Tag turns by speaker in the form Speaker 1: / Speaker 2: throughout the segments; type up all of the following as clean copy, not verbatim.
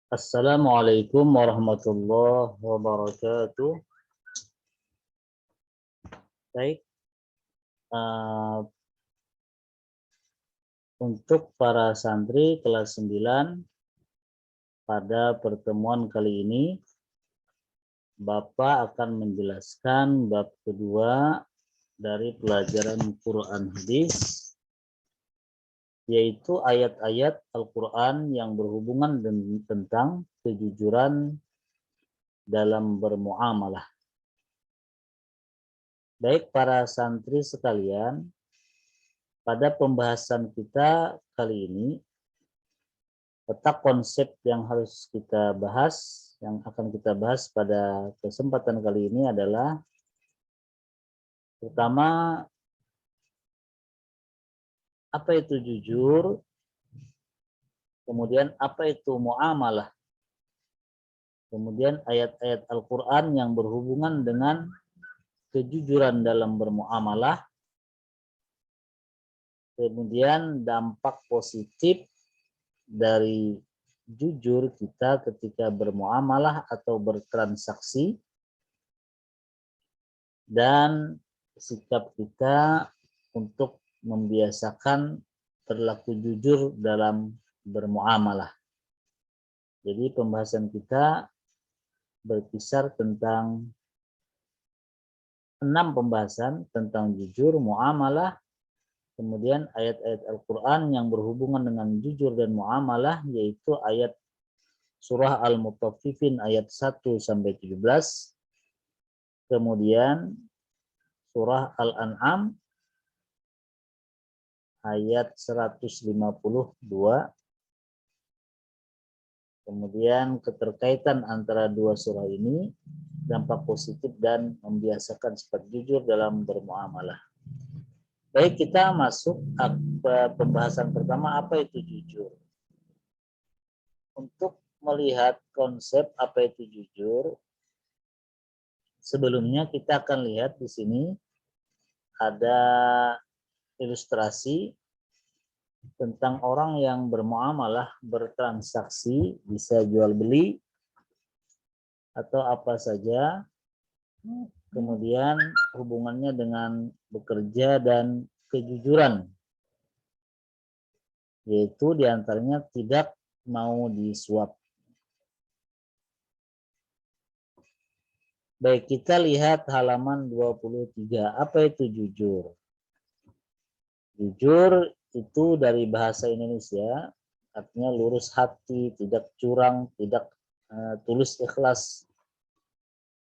Speaker 1: Assalamualaikum warahmatullahi wabarakatuh. Baik, untuk para santri kelas 9 pada pertemuan kali ini Bapak akan menjelaskan bab kedua dari pelajaran Quran Hadis, yaitu ayat-ayat Al-Quran yang berhubungan tentang kejujuran dalam bermuamalah. Baik para santri sekalian, pada pembahasan kita kali ini, letak konsep yang harus kita bahas, yang akan kita bahas pada kesempatan kali ini adalah pertama, apa itu jujur, kemudian apa itu muamalah, kemudian ayat-ayat Al-Quran yang berhubungan dengan kejujuran dalam bermuamalah, kemudian dampak positif dari jujur kita ketika bermuamalah atau bertransaksi, dan sikap kita untuk membiasakan berlaku jujur dalam bermuamalah. Jadi pembahasan kita berkisar tentang 6 pembahasan tentang jujur, muamalah, kemudian ayat-ayat Al-Quran yang berhubungan dengan jujur dan muamalah, yaitu ayat surah Al-Mutaffifin ayat 1-17, kemudian surah Al-An'am ayat 152, kemudian keterkaitan antara dua surah ini, dampak positif dan membiasakan sifat jujur dalam bermuamalah. Baik, kita masuk ke pembahasan pertama, apa itu jujur. Untuk melihat konsep apa itu jujur, sebelumnya kita akan lihat di sini ada ilustrasi tentang orang yang bermuamalah, bertransaksi, bisa jual beli atau apa saja, kemudian hubungannya dengan bekerja dan kejujuran, yaitu diantaranya tidak mau disuap. Baik, kita lihat halaman 23. Apa itu jujur? Jujur itu dari bahasa Indonesia, artinya lurus hati, tidak curang, tidak tulus ikhlas.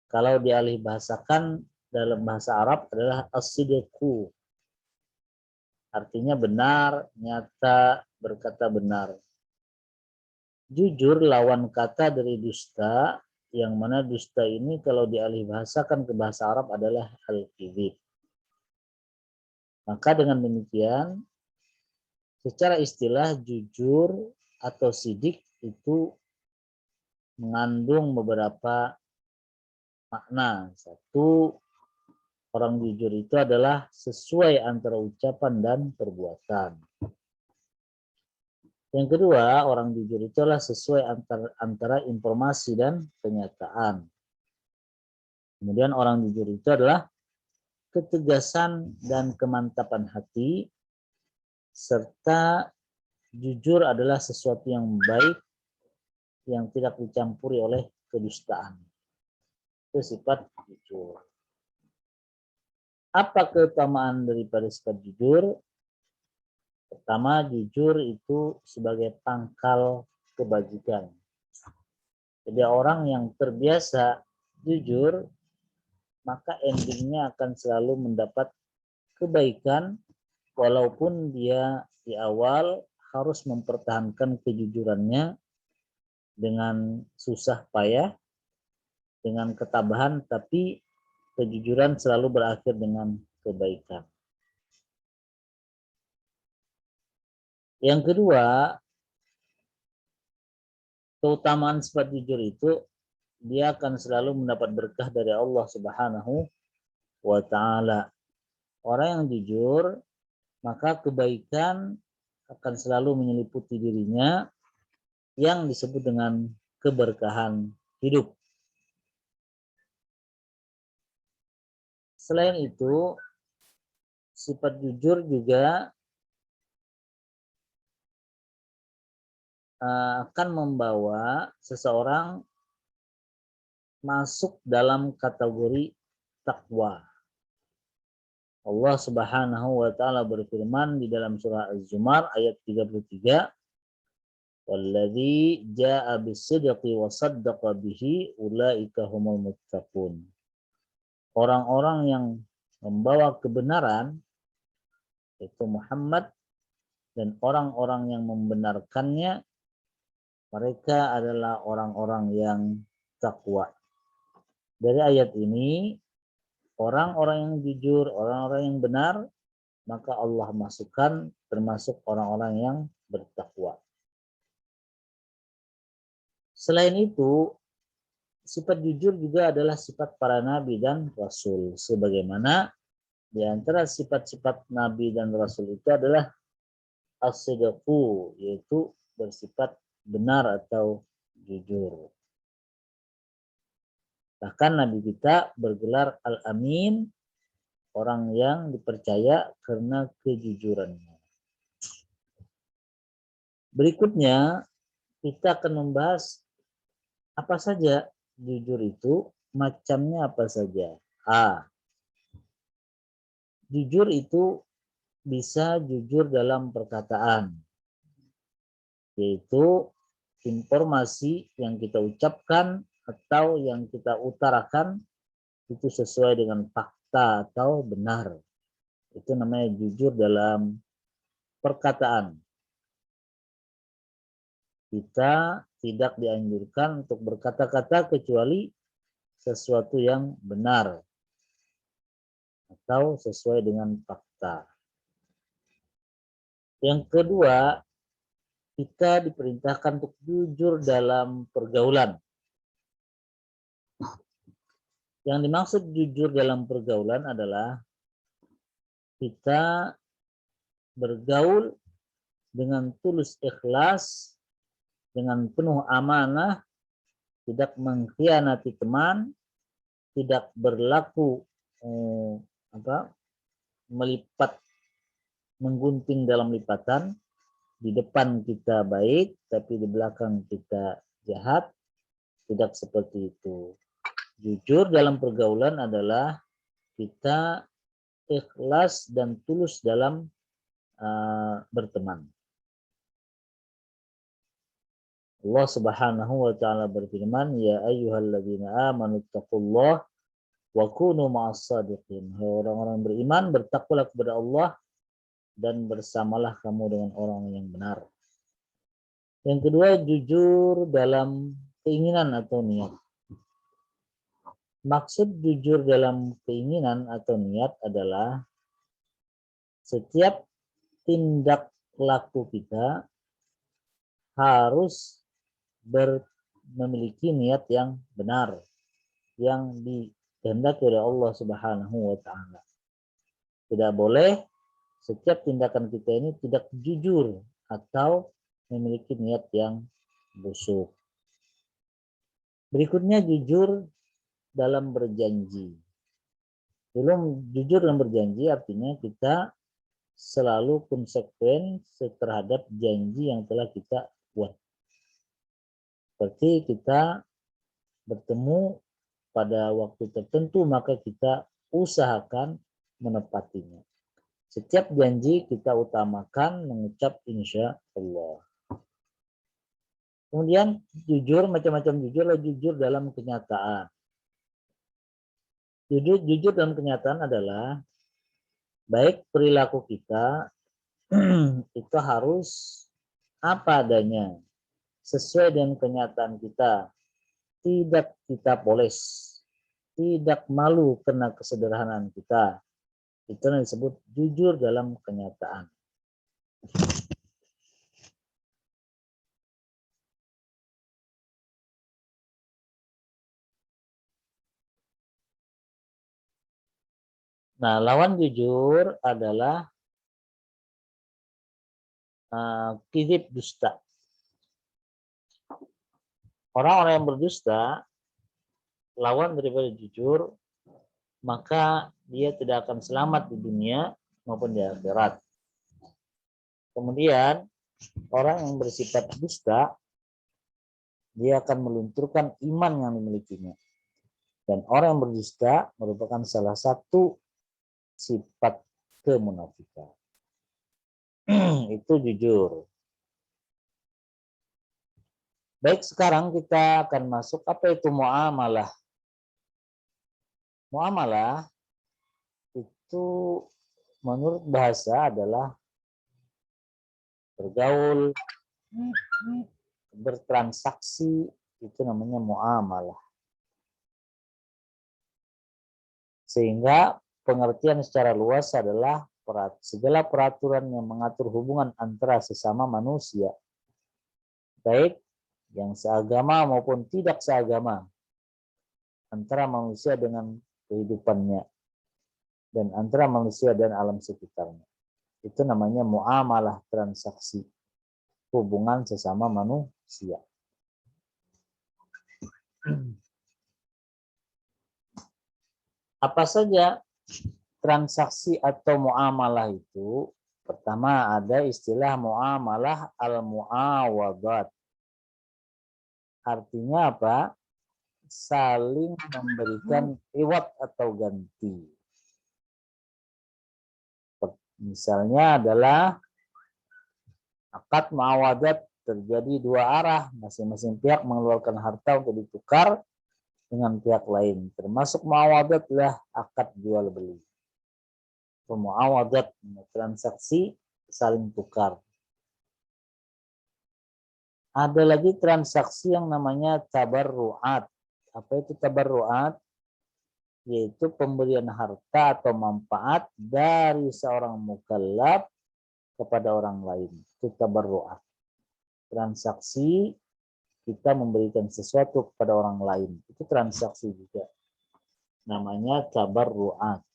Speaker 1: Kalau dialih bahasakan dalam bahasa Arab adalah as-sidqu. Artinya benar, nyata, berkata benar. Jujur lawan kata dari dusta, yang mana dusta ini kalau dialih bahasakan ke bahasa Arab adalah al-kizib. Maka dengan demikian, secara istilah jujur atau sidik itu mengandung beberapa makna. Satu, orang jujur itu adalah sesuai antara ucapan dan perbuatan. Yang kedua, orang jujur itu adalah sesuai antara informasi dan kenyataan. Kemudian orang jujur itu adalah ketegasan dan kemantapan hati, serta jujur adalah sesuatu yang baik yang tidak dicampuri oleh kedustaan. Itu sifat jujur. Apa keutamaan daripada sifat jujur? Pertama, jujur itu sebagai pangkal kebajikan. Jadi orang yang terbiasa jujur, maka endingnya akan selalu mendapat kebaikan, walaupun dia di awal harus mempertahankan kejujurannya dengan susah payah, dengan ketabahan, tapi kejujuran selalu berakhir dengan kebaikan. Yang kedua, keutamaan sifat jujur itu, dia akan selalu mendapat berkah dari Allah Subhanahu wa Ta'ala. Orang yang jujur maka kebaikan akan selalu menyeliputi dirinya yang disebut dengan keberkahan hidup. Selain itu, sifat jujur juga akan membawa seseorang masuk dalam kategori takwa. Allah Subhanahu wa taala berfirman di dalam surah Az-Zumar ayat 33, "Walladzi jaa'a bis-sidqi wa saddaqa bihi ulaika humul muttaqun." Orang-orang yang membawa kebenaran itu Muhammad dan orang-orang yang membenarkannya, mereka adalah orang-orang yang takwa. Dari ayat ini, orang-orang yang jujur, orang-orang yang benar, maka Allah masukkan termasuk orang-orang yang bertakwa. Selain itu, sifat jujur juga adalah sifat para nabi dan rasul. Sebagaimana di antara sifat-sifat nabi dan rasul itu adalah as-sidqu, yaitu bersifat benar atau jujur. Bahkan nabi kita bergelar Al-Amin, orang yang dipercaya karena kejujurannya. Berikutnya, kita akan membahas apa saja jujur itu, macamnya apa saja. Jujur itu bisa jujur dalam perkataan, yaitu informasi yang kita ucapkan atau yang kita utarakan itu sesuai dengan fakta atau benar. Itu namanya jujur dalam perkataan. Kita tidak dianjurkan untuk berkata-kata kecuali sesuatu yang benar atau sesuai dengan fakta. Yang kedua, kita diperintahkan untuk jujur dalam pergaulan. Yang dimaksud jujur dalam pergaulan adalah kita bergaul dengan tulus ikhlas, dengan penuh amanah, tidak mengkhianati teman, tidak berlaku melipat, menggunting dalam lipatan. Di depan kita baik, tapi di belakang kita jahat. Tidak seperti itu. Jujur dalam pergaulan adalah kita ikhlas dan tulus dalam berteman. Allah Subhanahu wa taala berfirman, "Ya ayyuhalladzina amanu taqullaha wa kunu ma'as shadiqin." Hai orang-orang beriman, bertakwalah kepada Allah dan bersamalah kamu dengan orang yang benar. Yang kedua, jujur dalam keinginan atau niat. Maksud jujur dalam keinginan atau niat adalah setiap tindak laku kita harus memiliki niat yang benar, yang dikehendaki oleh Allah Subhanahu wa taala. Tidak boleh setiap tindakan kita ini tidak jujur atau memiliki niat yang busuk. Berikutnya, jujur dalam berjanji. Jujur dalam berjanji artinya kita selalu konsekuen terhadap janji yang telah kita buat. Seperti kita bertemu pada waktu tertentu, maka kita usahakan menepatinya. Setiap janji kita utamakan mengucap insya Allah. Kemudian jujur, macam-macam jujur, jujur dalam kenyataan. Jujur dalam kenyataan adalah baik perilaku kita itu harus apa adanya, sesuai dengan kenyataan kita, tidak kita poles, tidak malu karena kesederhanaan kita. Itu yang disebut jujur dalam kenyataan. Nah, lawan jujur adalah kizib, dusta. Orang-orang yang berdusta, lawan daripada jujur, maka dia tidak akan selamat di dunia maupun di akhirat. Kemudian orang yang bersifat dusta, dia akan melunturkan iman yang dimilikinya. Dan orang yang berdusta merupakan salah satu sifat kemunafikan. Itu jujur. Baik, sekarang kita akan masuk apa itu muamalah. Muamalah itu menurut bahasa adalah bergaul, bertransaksi, itu namanya muamalah. Sehingga pengertian secara luas adalah segala peraturan yang mengatur hubungan antara sesama manusia, baik yang seagama maupun tidak seagama, antara manusia dengan kehidupannya, dan antara manusia dan alam sekitarnya. Itu namanya muamalah, transaksi, hubungan sesama manusia. Apa saja transaksi atau muamalah itu? Pertama ada istilah muamalah al-muawadat. Artinya apa? Saling memberikan reward atau ganti. Misalnya adalah akad muawadat, terjadi dua arah, masing-masing pihak mengeluarkan harta untuk ditukar dengan pihak lain. Termasuk muawadat adalah akad jual beli. Muawadat, transaksi saling tukar. Ada lagi transaksi yang namanya tabarruat. Apa itu tabarruat? Yaitu pemberian harta atau manfaat dari seorang mukallaf kepada orang lain. Itu tabarruat. Transaksi kita memberikan sesuatu kepada orang lain. Itu transaksi juga. Namanya tabarruat.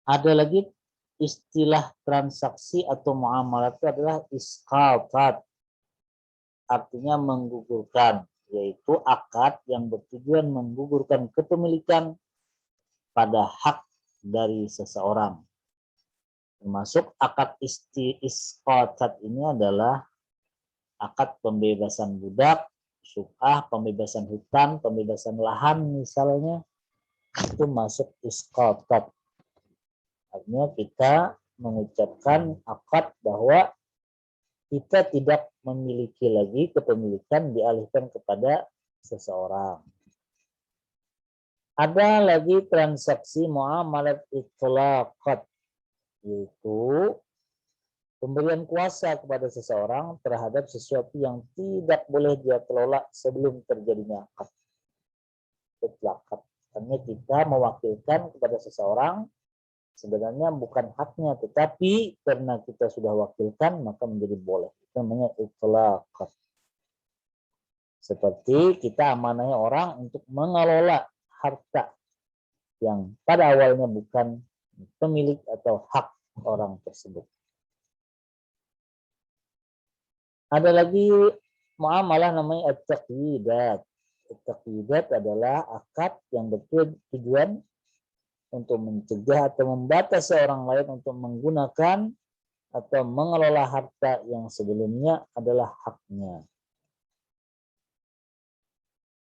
Speaker 1: Ada lagi istilah transaksi atau muamalah itu adalah isqatat. Artinya menggugurkan, yaitu akad yang bertujuan menggugurkan kepemilikan pada hak dari seseorang. Termasuk akad isqatat ini adalah akad pembebasan budak, syubhah, pembebasan hutan, pembebasan lahan misalnya, itu masuk isqatat. Artinya kita mengucapkan akad bahwa kita tidak memiliki lagi kepemilikan, dialihkan kepada seseorang. Ada lagi transaksi muamalat itlaqat, yaitu pemberian kuasa kepada seseorang terhadap sesuatu yang tidak boleh dia kelola sebelum terjadinya akad. Itlaqat. Artinya kita mewakilkan kepada seseorang sebenarnya bukan haknya, tetapi karena kita sudah wakilkan maka menjadi boleh. Itu namanya itlaqat. Seperti kita amanahi orang untuk mengelola harta yang pada awalnya bukan pemilik atau hak orang tersebut. Ada lagi muamalah namanya at-taqyidat. At-taqyidat adalah akad yang bertujuan untuk mencegah atau membatasi orang lain untuk menggunakan atau mengelola harta yang sebelumnya adalah haknya.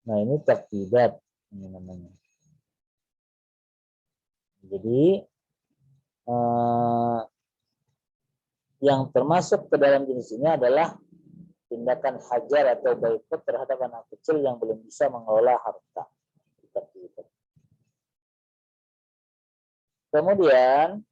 Speaker 1: Nah, ini taqyidat ini namanya. Jadi yang termasuk ke dalam jenis ini adalah tindakan hajar atau boikot terhadap anak kecil yang belum bisa mengelola harta. Kemudian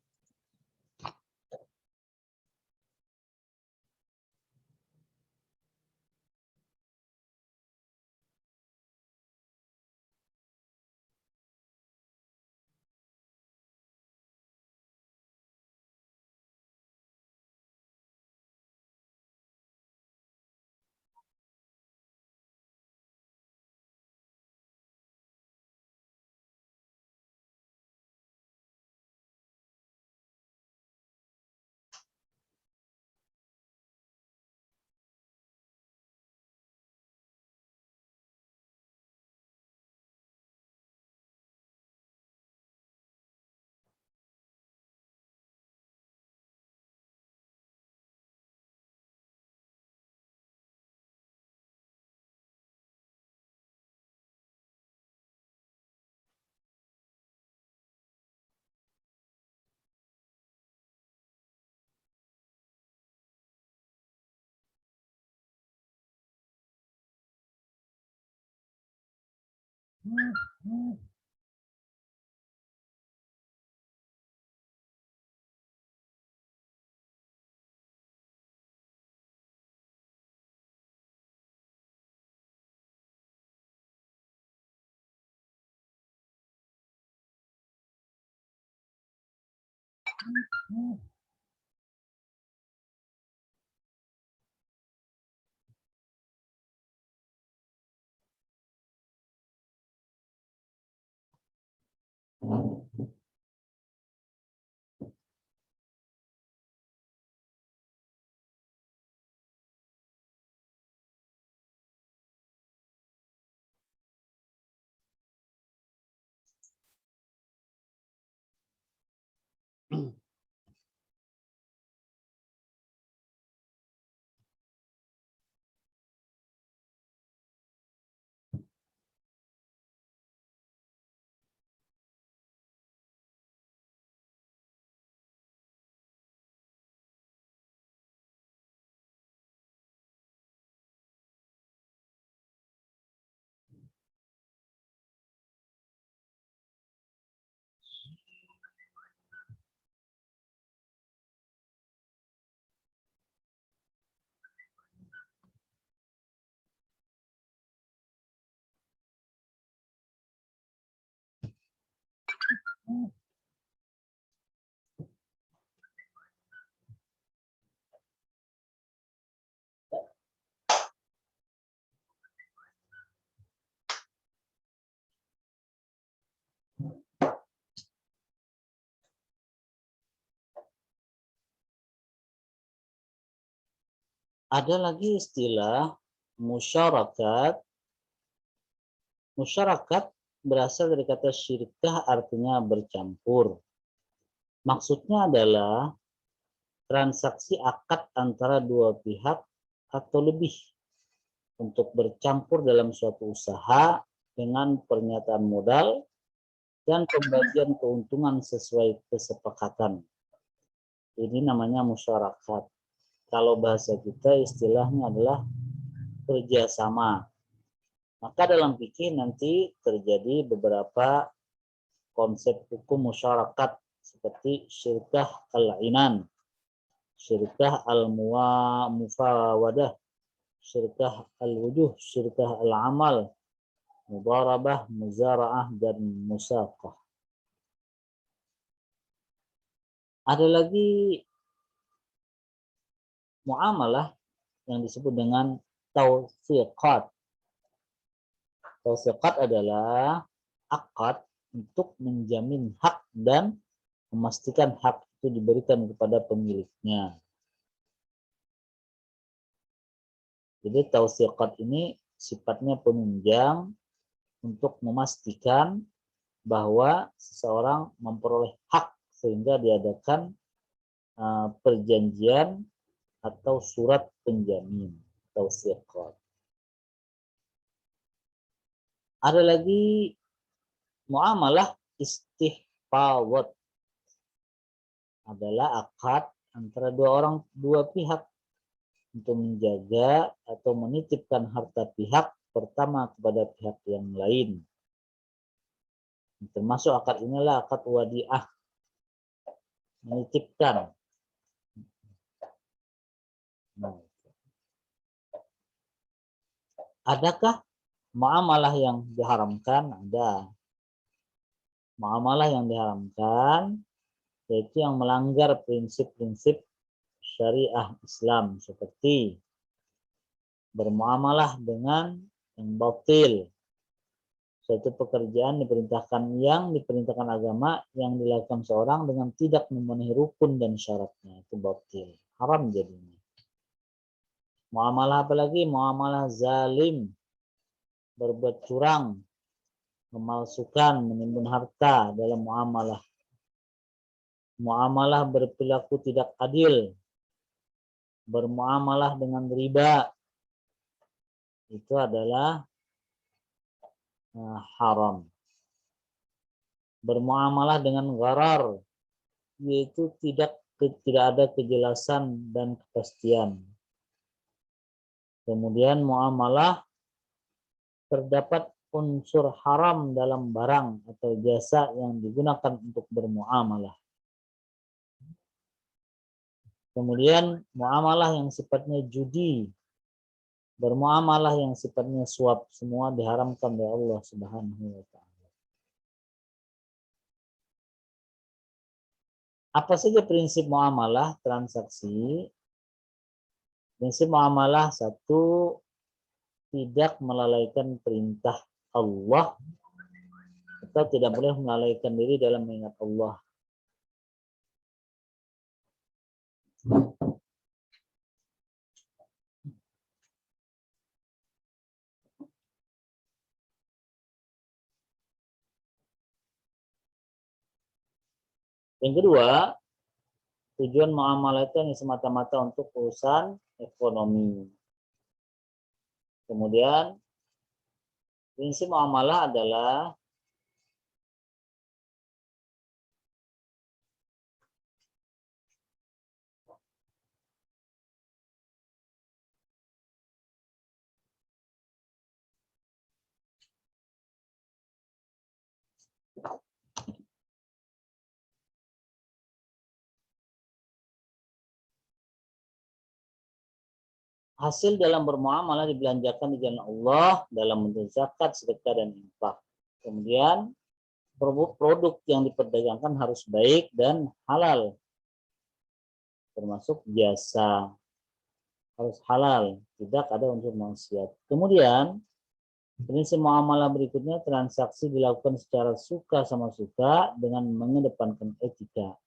Speaker 1: Ada lagi istilah musyarakat. Musyarakat berasal dari kata syirkah, artinya bercampur. Maksudnya adalah transaksi akad antara dua pihak atau lebih untuk bercampur dalam suatu usaha dengan pernyataan modal dan pembagian keuntungan sesuai kesepakatan. Ini namanya musyarakat. Kalau bahasa kita istilahnya adalah kerjasama. Maka dalam fikih nanti terjadi beberapa konsep hukum musyarakat seperti syirkah al-inan, syirkah al-mufawadah, syirkah al-wujuh, syirkah al-amal, mudarabah, muzara'ah, dan musaqah. Ada lagi muamalah yang disebut dengan tausiqat. Tausiqat adalah akad untuk menjamin hak dan memastikan hak itu diberikan kepada pemiliknya. Jadi tausiqat ini sifatnya penunjang untuk memastikan bahwa seseorang memperoleh hak sehingga diadakan perjanjian atau surat penjamin, tausiqat. Ada lagi muamalah istihfadhat, adalah akad antara dua pihak untuk menjaga atau menitipkan harta pihak pertama kepada pihak yang lain. Termasuk akad inilah akad wadiah, menitipkan. Adakah muamalah yang diharamkan? Ada. Muamalah yang diharamkan yaitu yang melanggar prinsip-prinsip syariah Islam, seperti bermuamalah dengan yang batil. Suatu pekerjaan yang diperintahkan agama yang dilakukan seorang dengan tidak memenuhi rukun dan syaratnya, itu batil, haram jadinya. Muamalah apalagi? Muamalah zalim, berbuat curang, memalsukan, menimbun harta dalam muamalah. Muamalah berperilaku tidak adil, bermuamalah dengan riba, itu adalah haram. Bermuamalah dengan gharar, yaitu tidak ada kejelasan dan kepastian. Kemudian muamalah terdapat unsur haram dalam barang atau jasa yang digunakan untuk bermuamalah. Kemudian muamalah yang sifatnya judi, bermuamalah yang sifatnya suap, semua diharamkan oleh Allah Subhanahu wa taala. Apa saja prinsip muamalah transaksi? Prinsip muamalah satu, tidak melalaikan perintah Allah atau tidak boleh melalaikan diri dalam mengingat Allah. Yang kedua, tujuan muamalah itu hanya semata-mata untuk urusan ekonomi. Kemudian prinsip muamalah adalah hasil dalam bermuamalah dibelanjakan di jalan Allah dalam bentuk zakat, sedekah, dan infak. Kemudian produk yang diperdagangkan harus baik dan halal, termasuk jasa harus halal, tidak ada unsur maksiat. Kemudian prinsip muamalah berikutnya, transaksi dilakukan secara suka sama suka dengan mengedepankan etika.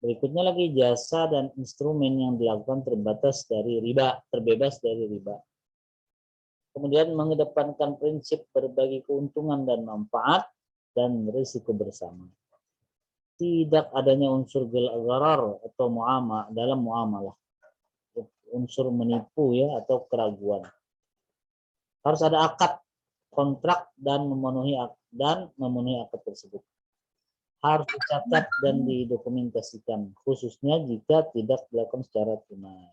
Speaker 1: Berikutnya lagi jasa dan instrumen yang dilakukan terbebas dari riba. Kemudian mengedepankan prinsip berbagi keuntungan dan manfaat dan risiko bersama. Tidak adanya unsur gharar atau muamalah dalam muamalah. Unsur menipu ya atau keraguan. Harus ada akad kontrak dan memenuhi akad tersebut. Harus dicatat dan didokumentasikan, khususnya jika tidak dilakukan secara tunai.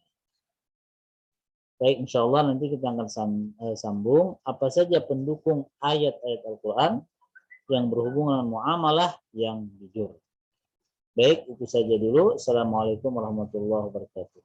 Speaker 1: Baik, insya Allah nanti kita akan sambung apa saja pendukung ayat-ayat Al-Quran yang berhubungan dengan muamalah yang jujur. Baik, itu saja dulu. Assalamualaikum warahmatullahi wabarakatuh.